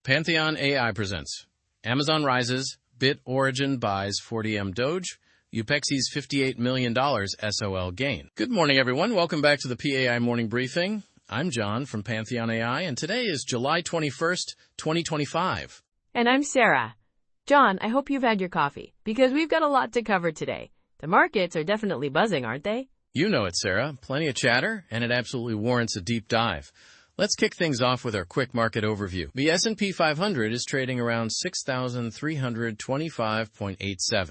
PantheonAI presents Amazon rises, BitOrigin buys 40M DOGE, Upexi's $58 million SOL gain. Good morning, everyone. Welcome back to the PAI Morning Briefing. I'm John from PantheonAI, and today is July 21st, 2025. And I'm Sarah. John, I hope you've had your coffee, because we've got a lot to cover today. The markets are definitely buzzing, aren't they? You know it, Sarah. Plenty of chatter, and it absolutely warrants a deep dive. Let's kick things off with our quick market overview. The S&P 500 is trading around 6,325.87.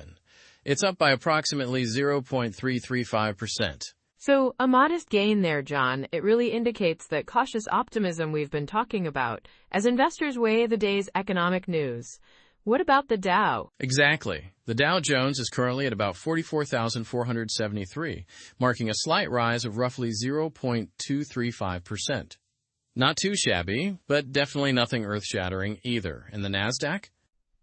It's up by approximately 0.335%. So, a modest gain there, John. It really indicates that cautious optimism we've been talking about as investors weigh the day's economic news. What about the Dow? Exactly. The Dow Jones is currently at about 44,473, marking a slight rise of roughly 0.235%. Not too shabby, but definitely nothing earth-shattering either. And the Nasdaq?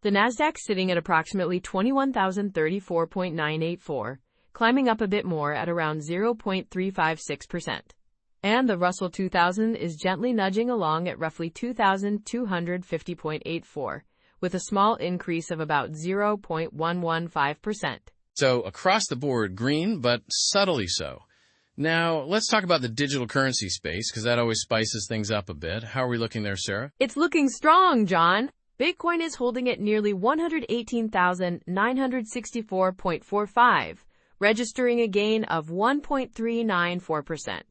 The Nasdaq sitting at approximately 21,034.984, climbing up a bit more at around 0.356%. And the Russell 2000 is gently nudging along at roughly 2,250.84, with a small increase of about 0.115%. So across the board, green, but subtly so. Now, let's talk about the digital currency space, because that always spices things up a bit. How are we looking there, Sarah? It's looking strong, John. Bitcoin is holding at nearly 118,964.45, registering a gain of 1.394%.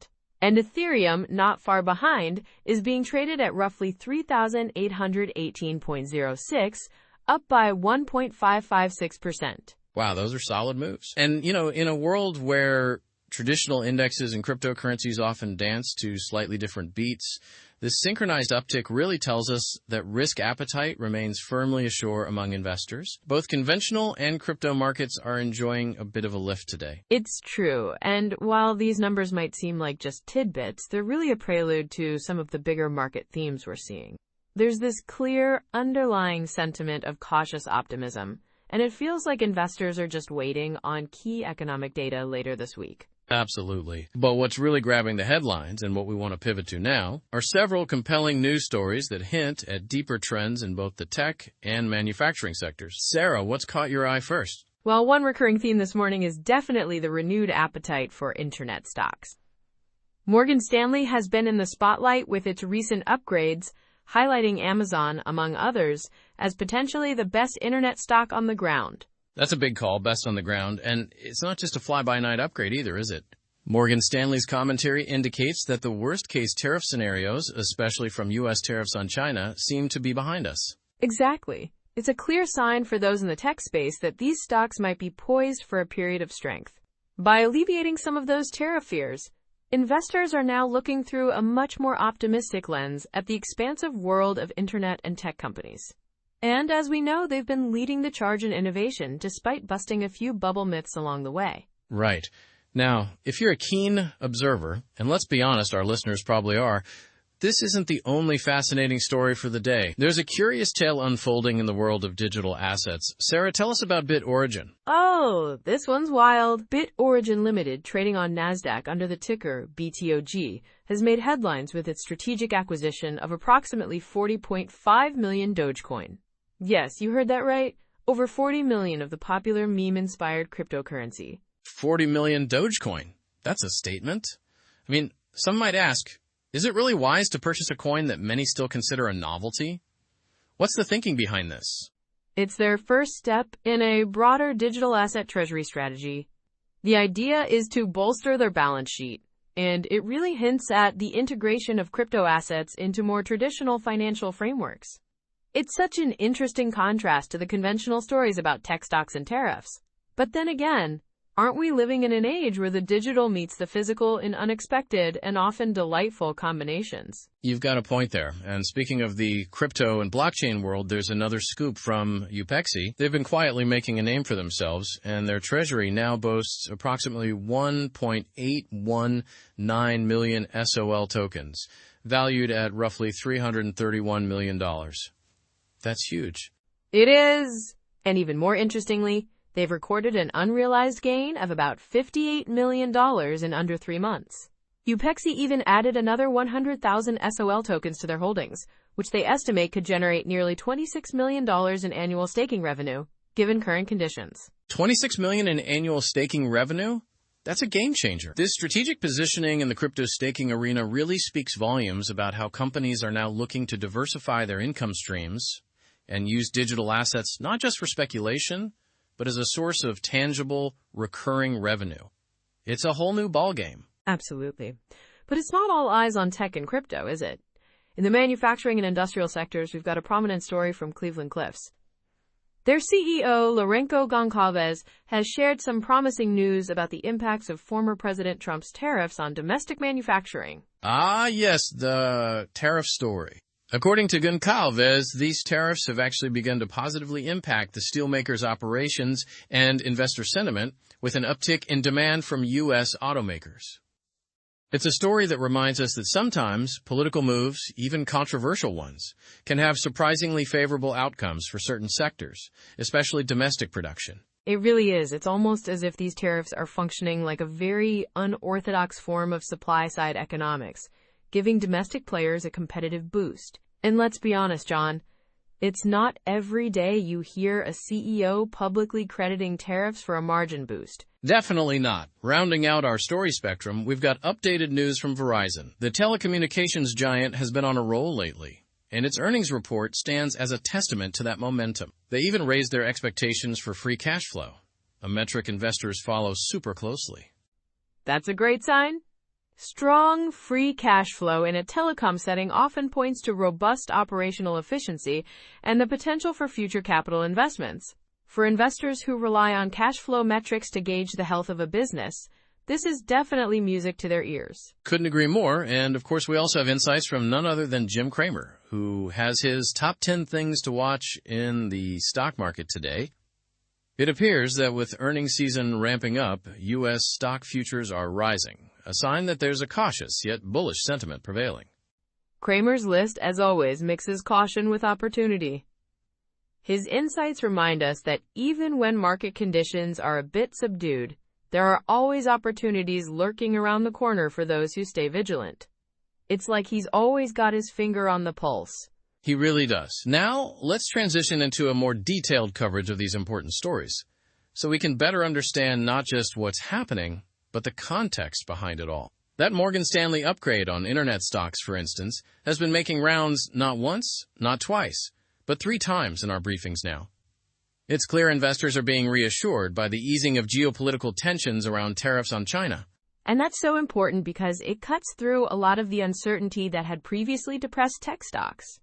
And Ethereum, not far behind, is being traded at roughly 3,818.06, up by 1.556%. Wow, those are solid moves. And, in a world where traditional indexes and cryptocurrencies often dance to slightly different beats, this synchronized uptick really tells us that risk appetite remains firmly ashore among investors. Both conventional and crypto markets are enjoying a bit of a lift today. It's true, and while these numbers might seem like just tidbits, they're really a prelude to some of the bigger market themes we're seeing. There's this clear, underlying sentiment of cautious optimism, and it feels like investors are just waiting on key economic data later this week. Absolutely. But what's really grabbing the headlines, and what we want to pivot to now, are several compelling news stories that hint at deeper trends in both the tech and manufacturing sectors. Sarah, what's caught your eye first? Well, one recurring theme this morning is definitely the renewed appetite for internet stocks. Morgan Stanley has been in the spotlight with its recent upgrades, highlighting Amazon, among others, as potentially the best internet stock on the ground. That's a big call, best on the ground, and it's not just a fly-by-night upgrade either, is it? Morgan Stanley's commentary indicates that the worst-case tariff scenarios, especially from U.S. tariffs on China, seem to be behind us. Exactly. It's a clear sign for those in the tech space that these stocks might be poised for a period of strength. By alleviating some of those tariff fears, investors are now looking through a much more optimistic lens at the expansive world of internet and tech companies. And as we know, they've been leading the charge in innovation, despite busting a few bubble myths along the way. Right. Now, if you're a keen observer, and let's be honest, our listeners probably are, this isn't the only fascinating story for the day. There's a curious tale unfolding in the world of digital assets. Sarah, tell us about BitOrigin. Oh, this one's wild. BitOrigin Limited, trading on Nasdaq under the ticker BTOG, has made headlines with its strategic acquisition of approximately 40.5 million Dogecoin. Yes, you heard that right. Over 40 million of the popular meme-inspired cryptocurrency. 40 million Dogecoin. That's a statement. I mean, some might ask, is it really wise to purchase a coin that many still consider a novelty? What's the thinking behind this? It's their first step in a broader digital asset treasury strategy. The idea is to bolster their balance sheet, and it really hints at the integration of crypto assets into more traditional financial frameworks. It's such an interesting contrast to the conventional stories about tech stocks and tariffs. But then again, aren't we living in an age where the digital meets the physical in unexpected and often delightful combinations? You've got a point there. And speaking of the crypto and blockchain world, there's another scoop from Upexi. They've been quietly making a name for themselves, and their treasury now boasts approximately 1.819 million SOL tokens, valued at roughly $331 million. That's huge. It is. And even more interestingly, they've recorded an unrealized gain of about $58 million in under 3 months. Upexi even added another 100,000 SOL tokens to their holdings, which they estimate could generate nearly $26 million in annual staking revenue, given current conditions. $26 million in annual staking revenue? That's a game changer. This strategic positioning in the crypto staking arena really speaks volumes about how companies are now looking to diversify their income streams and use digital assets not just for speculation, but as a source of tangible, recurring revenue. It's a whole new ballgame. Absolutely. But it's not all eyes on tech and crypto, is it? In the manufacturing and industrial sectors, we've got a prominent story from Cleveland-Cliffs. Their CEO, Lourenco Goncalves, has shared some promising news about the impacts of former President Trump's tariffs on domestic manufacturing. Ah, yes, the tariff story. According to Goncalves, these tariffs have actually begun to positively impact the steelmakers' operations and investor sentiment, with an uptick in demand from U.S. automakers. It's a story that reminds us that sometimes political moves, even controversial ones, can have surprisingly favorable outcomes for certain sectors, especially domestic production. It really is. It's almost as if these tariffs are functioning like a very unorthodox form of supply-side economics, giving domestic players a competitive boost. And let's be honest, John, it's not every day you hear a CEO publicly crediting tariffs for a margin boost. Definitely not. Rounding out our story spectrum, we've got updated news from Verizon. The telecommunications giant has been on a roll lately, and its earnings report stands as a testament to that momentum. They even raised their expectations for free cash flow, a metric investors follow super closely. That's a great sign. Strong free cash flow in a telecom setting often points to robust operational efficiency and the potential for future capital investments. For investors who rely on cash flow metrics to gauge the health of a business, this is definitely music to their ears. Couldn't agree more, and of course we also have insights from none other than Jim Cramer, who has his top 10 things to watch in the stock market today. It appears that with earnings season ramping up, U.S. stock futures are rising, a sign that there's a cautious yet bullish sentiment prevailing. Cramer's list, as always, mixes caution with opportunity. His insights remind us that even when market conditions are a bit subdued, there are always opportunities lurking around the corner for those who stay vigilant. It's like he's always got his finger on the pulse. He really does. Now, let's transition into a more detailed coverage of these important stories, so we can better understand not just what's happening, but the context behind it all. That Morgan Stanley upgrade on internet stocks, for instance, has been making rounds not once, not twice, but 3 times in our briefings now. It's clear investors are being reassured by the easing of geopolitical tensions around tariffs on China. And that's so important because it cuts through a lot of the uncertainty that had previously depressed tech stocks.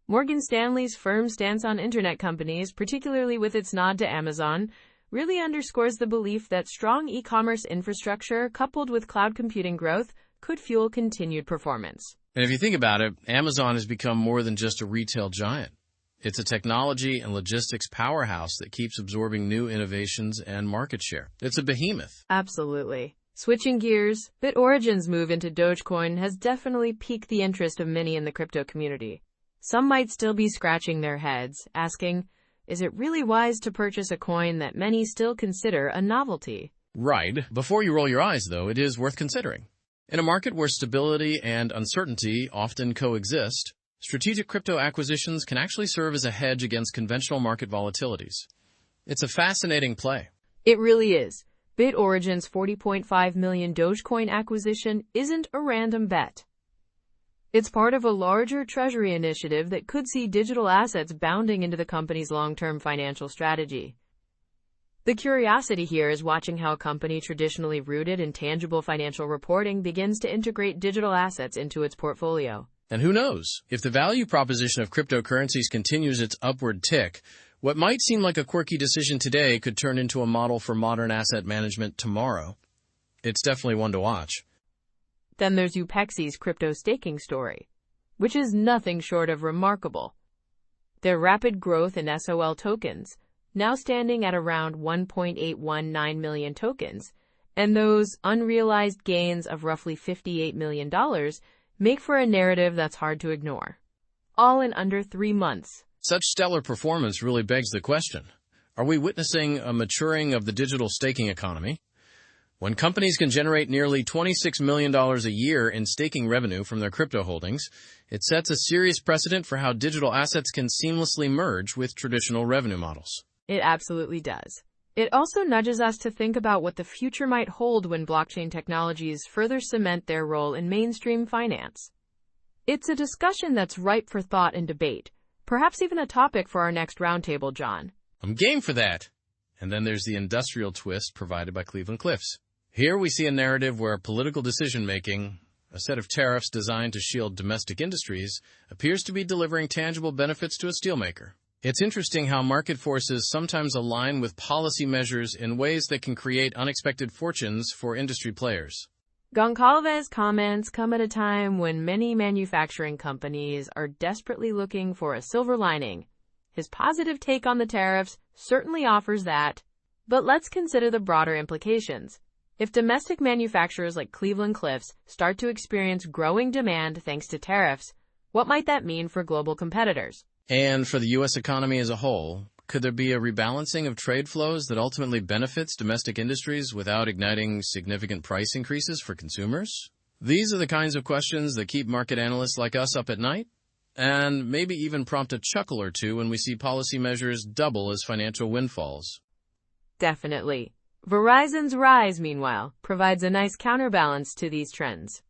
Morgan Stanley's firm stance on internet companies, particularly with its nod to Amazon, really underscores the belief that strong e-commerce infrastructure coupled with cloud computing growth could fuel continued performance. And if you think about it, Amazon has become more than just a retail giant. It's a technology and logistics powerhouse that keeps absorbing new innovations and market share. It's a behemoth. Absolutely. Switching gears, BitOrigin's move into Dogecoin has definitely piqued the interest of many in the crypto community. Some might still be scratching their heads, asking, is it really wise to purchase a coin that many still consider a novelty? Right. Before you roll your eyes, though, it is worth considering. In a market where stability and uncertainty often coexist, strategic crypto acquisitions can actually serve as a hedge against conventional market volatilities. It's a fascinating play. It really is. BitOrigin's 40.5 million Dogecoin acquisition isn't a random bet. It's part of a larger treasury initiative that could see digital assets bounding into the company's long-term financial strategy. The curiosity here is watching how a company traditionally rooted in tangible financial reporting begins to integrate digital assets into its portfolio. And who knows, if the value proposition of cryptocurrencies continues its upward tick, what might seem like a quirky decision today could turn into a model for modern asset management tomorrow. It's definitely one to watch. Then there's Upexi's crypto staking story, which is nothing short of remarkable. Their rapid growth in SOL tokens, now standing at around 1.819 million tokens, and those unrealized gains of roughly $58 million make for a narrative that's hard to ignore. All in under 3 months. Such stellar performance really begs the question, are we witnessing a maturing of the digital staking economy? When companies can generate nearly $26 million a year in staking revenue from their crypto holdings, it sets a serious precedent for how digital assets can seamlessly merge with traditional revenue models. It absolutely does. It also nudges us to think about what the future might hold when blockchain technologies further cement their role in mainstream finance. It's a discussion that's ripe for thought and debate, perhaps even a topic for our next roundtable, John. I'm game for that. And then there's the industrial twist provided by Cleveland-Cliffs. Here we see a narrative where political decision-making, a set of tariffs designed to shield domestic industries, appears to be delivering tangible benefits to a steelmaker. It's interesting how market forces sometimes align with policy measures in ways that can create unexpected fortunes for industry players. Goncalves' comments come at a time when many manufacturing companies are desperately looking for a silver lining. His positive take on the tariffs certainly offers that. But let's consider the broader implications. If domestic manufacturers like Cleveland-Cliffs start to experience growing demand thanks to tariffs, what might that mean for global competitors? And for the U.S. economy as a whole, could there be a rebalancing of trade flows that ultimately benefits domestic industries without igniting significant price increases for consumers? These are the kinds of questions that keep market analysts like us up at night, and maybe even prompt a chuckle or two when we see policy measures double as financial windfalls. Definitely. Verizon's rise, meanwhile, provides a nice counterbalance to these trends.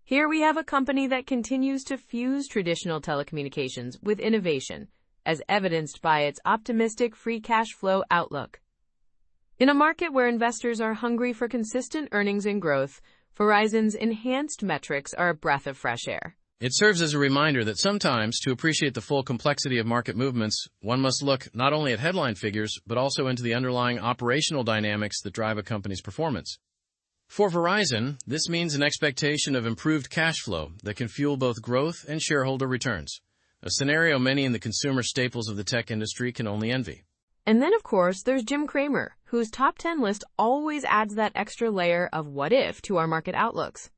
Here we have a company that continues to fuse traditional telecommunications with innovation, as evidenced by its optimistic free cash flow outlook. In a market where investors are hungry for consistent earnings and growth, Verizon's enhanced metrics are a breath of fresh air. It serves as a reminder that sometimes, to appreciate the full complexity of market movements, one must look not only at headline figures, but also into the underlying operational dynamics that drive a company's performance. For Verizon, this means an expectation of improved cash flow that can fuel both growth and shareholder returns, a scenario many in the consumer staples of the tech industry can only envy. And then, of course, there's Jim Cramer, whose top 10 list always adds that extra layer of what if to our market outlooks.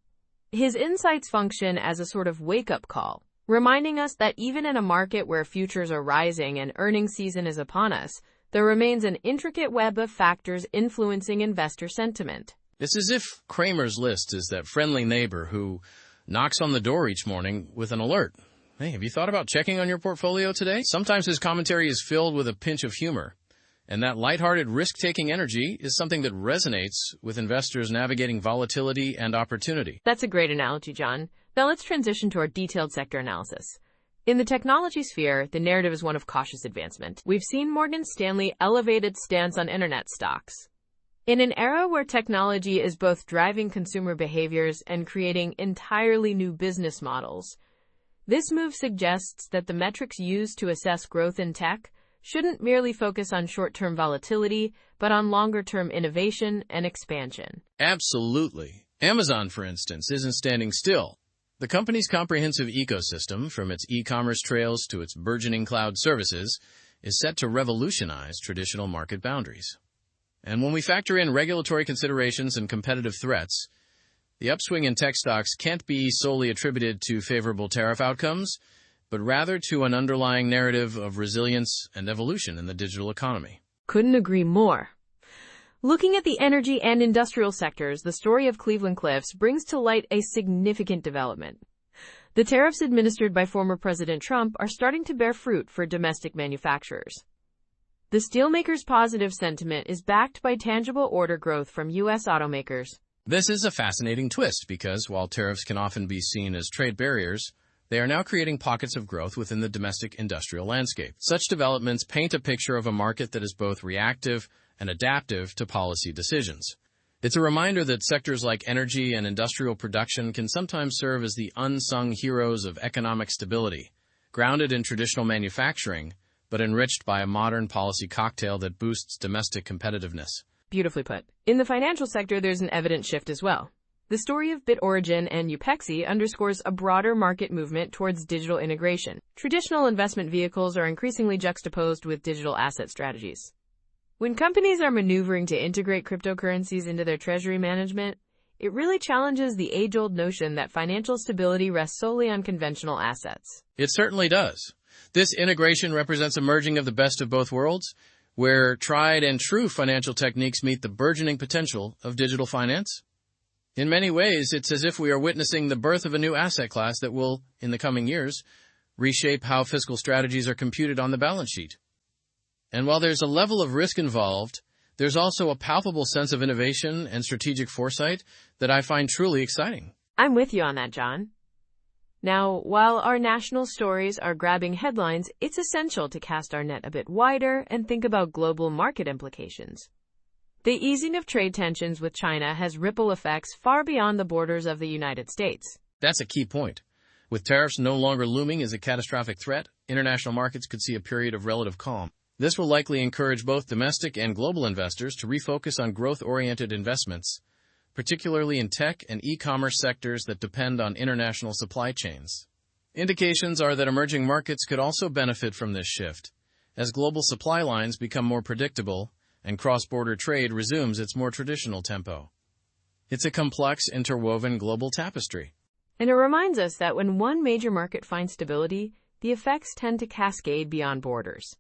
His insights function as a sort of wake-up call, reminding us that even in a market where futures are rising and earnings season is upon us, there remains an intricate web of factors influencing investor sentiment. It's as if Cramer's list is that friendly neighbor who knocks on the door each morning with an alert. Hey, have you thought about checking on your portfolio today? Sometimes his commentary is filled with a pinch of humor, and that lighthearted risk-taking energy is something that resonates with investors navigating volatility and opportunity. That's a great analogy, John. Now let's transition to our detailed sector analysis. In the technology sphere, the narrative is one of cautious advancement. We've seen Morgan Stanley elevate its stance on internet stocks. In an era where technology is both driving consumer behaviors and creating entirely new business models, this move suggests that the metrics used to assess growth in tech shouldn't merely focus on short-term volatility, but on longer-term innovation and expansion. Absolutely. Amazon, for instance, isn't standing still. The company's comprehensive ecosystem, from its e-commerce trails to its burgeoning cloud services, is set to revolutionize traditional market boundaries. And when we factor in regulatory considerations and competitive threats, the upswing in tech stocks can't be solely attributed to favorable tariff outcomes, but rather to an underlying narrative of resilience and evolution in the digital economy. Couldn't agree more. Looking at the energy and industrial sectors, the story of Cleveland-Cliffs brings to light a significant development. The tariffs administered by former President Trump are starting to bear fruit for domestic manufacturers. The steelmakers' positive sentiment is backed by tangible order growth from U.S. automakers. This is a fascinating twist because while tariffs can often be seen as trade barriers, they are now creating pockets of growth within the domestic industrial landscape. Such developments paint a picture of a market that is both reactive and adaptive to policy decisions. It's a reminder that sectors like energy and industrial production can sometimes serve as the unsung heroes of economic stability, grounded in traditional manufacturing, but enriched by a modern policy cocktail that boosts domestic competitiveness. Beautifully put. In the financial sector, there's an evident shift as well. The story of BitOrigin and Upexi underscores a broader market movement towards digital integration. Traditional investment vehicles are increasingly juxtaposed with digital asset strategies. When companies are maneuvering to integrate cryptocurrencies into their treasury management, it really challenges the age-old notion that financial stability rests solely on conventional assets. It certainly does. This integration represents a merging of the best of both worlds, where tried and true financial techniques meet the burgeoning potential of digital finance? In many ways, it's as if we are witnessing the birth of a new asset class that will, in the coming years, reshape how fiscal strategies are computed on the balance sheet. And while there's a level of risk involved, there's also a palpable sense of innovation and strategic foresight that I find truly exciting. I'm with you on that, John. Now, while our national stories are grabbing headlines, it's essential to cast our net a bit wider and think about global market implications. The easing of trade tensions with China has ripple effects far beyond the borders of the United States. That's a key point. With tariffs no longer looming as a catastrophic threat, international markets could see a period of relative calm. This will likely encourage both domestic and global investors to refocus on growth-oriented investments, particularly in tech and e-commerce sectors that depend on international supply chains. Indications are that emerging markets could also benefit from this shift, as global supply lines become more predictable and cross-border trade resumes its more traditional tempo. It's a complex, interwoven global tapestry. And it reminds us that when one major market finds stability, the effects tend to cascade beyond borders.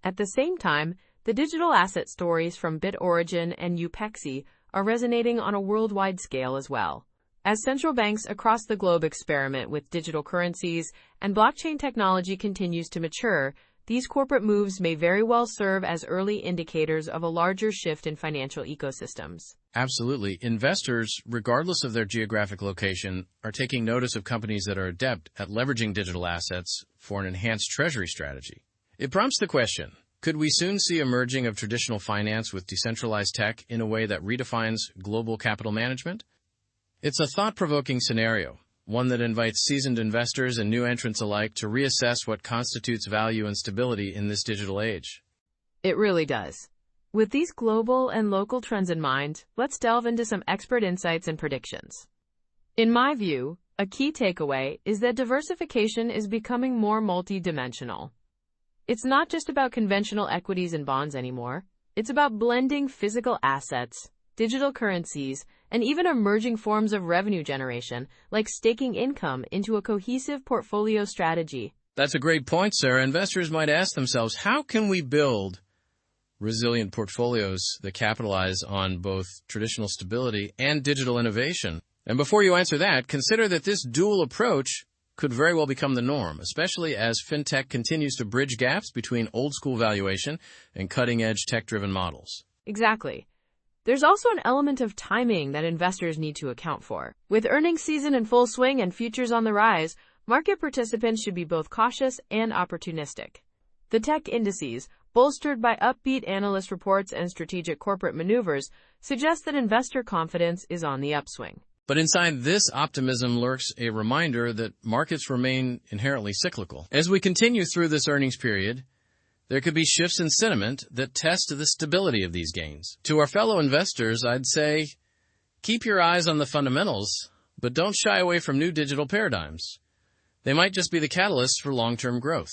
At the same time, the digital asset stories from BitOrigin and Upexi are resonating on a worldwide scale as well. As central banks across the globe experiment with digital currencies and blockchain technology continues to mature, these corporate moves may very well serve as early indicators of a larger shift in financial ecosystems. Absolutely. Investors, regardless of their geographic location, are taking notice of companies that are adept at leveraging digital assets for an enhanced treasury strategy. It prompts the question, could we soon see a merging of traditional finance with decentralized tech in a way that redefines global capital management? It's a thought-provoking scenario, one that invites seasoned investors and new entrants alike to reassess what constitutes value and stability in this digital age. It really does. With these global and local trends in mind, let's delve into some expert insights and predictions. In my view, a key takeaway is that diversification is becoming more multidimensional. It's not just about conventional equities and bonds anymore. It's about blending physical assets, digital currencies, and even emerging forms of revenue generation, like staking income, into a cohesive portfolio strategy. That's a great point, Sarah. Investors might ask themselves, how can we build resilient portfolios that capitalize on both traditional stability and digital innovation? And before you answer that, consider that this dual approach could very well become the norm, especially as fintech continues to bridge gaps between old-school valuation and cutting-edge tech-driven models. Exactly. There's also an element of timing that investors need to account for. With earnings season in full swing and futures on the rise, market participants should be both cautious and opportunistic. The tech indices, bolstered by upbeat analyst reports and strategic corporate maneuvers, suggest that investor confidence is on the upswing. But inside this optimism lurks a reminder that markets remain inherently cyclical. As we continue through this earnings period, there could be shifts in sentiment that test the stability of these gains. To our fellow investors, I'd say, keep your eyes on the fundamentals, but don't shy away from new digital paradigms. They might just be the catalysts for long-term growth.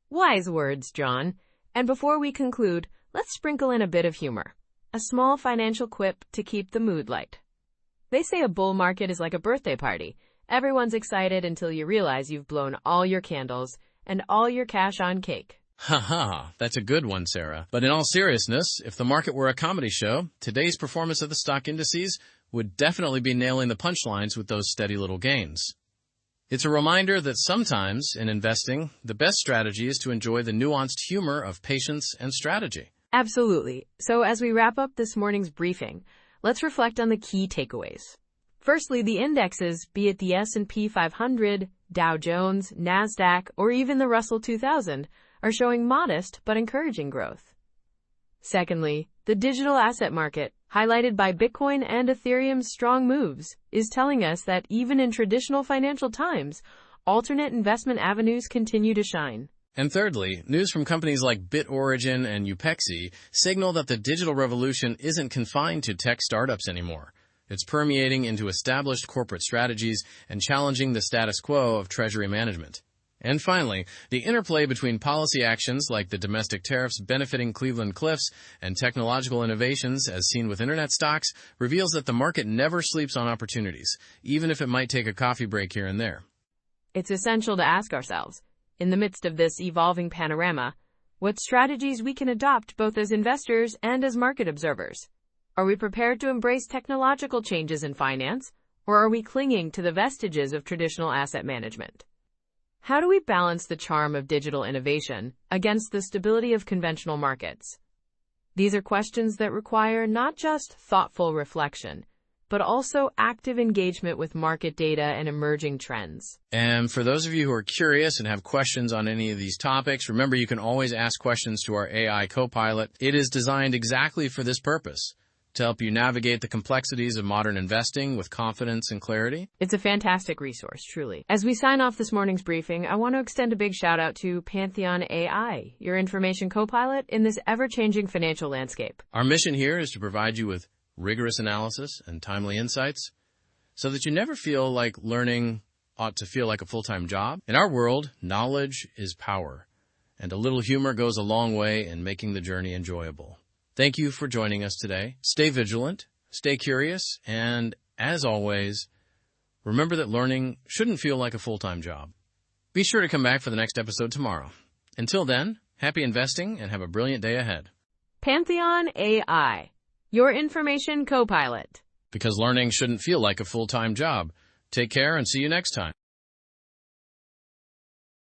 Wise words, John. And before we conclude, let's sprinkle in a bit of humor. A small financial quip to keep the mood light. They say a bull market is like a birthday party. Everyone's excited until you realize you've blown all your candles and all your cash on cake. Haha, that's a good one, Sarah. But in all seriousness, if the market were a comedy show, today's performance of the stock indices would definitely be nailing the punchlines with those steady little gains. It's a reminder that sometimes, in investing, the best strategy is to enjoy the nuanced humor of patience and strategy. Absolutely. So as we wrap up this morning's briefing, let's reflect on the key takeaways. Firstly, the indexes, be it the S&P 500, Dow Jones, Nasdaq, or even the Russell 2000, are showing modest but encouraging growth. Secondly, the digital asset market, highlighted by Bitcoin and Ethereum's strong moves, is telling us that even in traditional financial times, alternate investment avenues continue to shine. And thirdly, news from companies like BitOrigin and Upexi signal that the digital revolution isn't confined to tech startups anymore. It's permeating into established corporate strategies and challenging the status quo of treasury management. And finally, the interplay between policy actions like the domestic tariffs benefiting Cleveland Cliffs and technological innovations as seen with internet stocks reveals that the market never sleeps on opportunities, even if it might take a coffee break here and there. It's essential to ask ourselves, in the midst of this evolving panorama, what strategies we can adopt both as investors and as market observers. Are we prepared to embrace technological changes in finance, or are we clinging to the vestiges of traditional asset management? How do we balance the charm of digital innovation against the stability of conventional markets? These are questions that require not just thoughtful reflection, but also active engagement with market data and emerging trends. And for those of you who are curious and have questions on any of these topics, remember you can always ask questions to our AI Copilot. It is designed exactly for this purpose, to help you navigate the complexities of modern investing with confidence and clarity. It's a fantastic resource, truly. As we sign off this morning's briefing, I want to extend a big shout out to PantheonAI, your information co-pilot in this ever-changing financial landscape. Our mission here is to provide you with rigorous analysis and timely insights so that you never feel like learning ought to feel like a full-time job. In our world, knowledge is power, and a little humor goes a long way in making the journey enjoyable. Thank you for joining us today. Stay vigilant, stay curious, and as always, remember that learning shouldn't feel like a full-time job. Be sure to come back for the next episode tomorrow. Until then, happy investing and have a brilliant day ahead. PantheonAI, your information co-pilot. Because learning shouldn't feel like a full-time job. Take care and see you next time.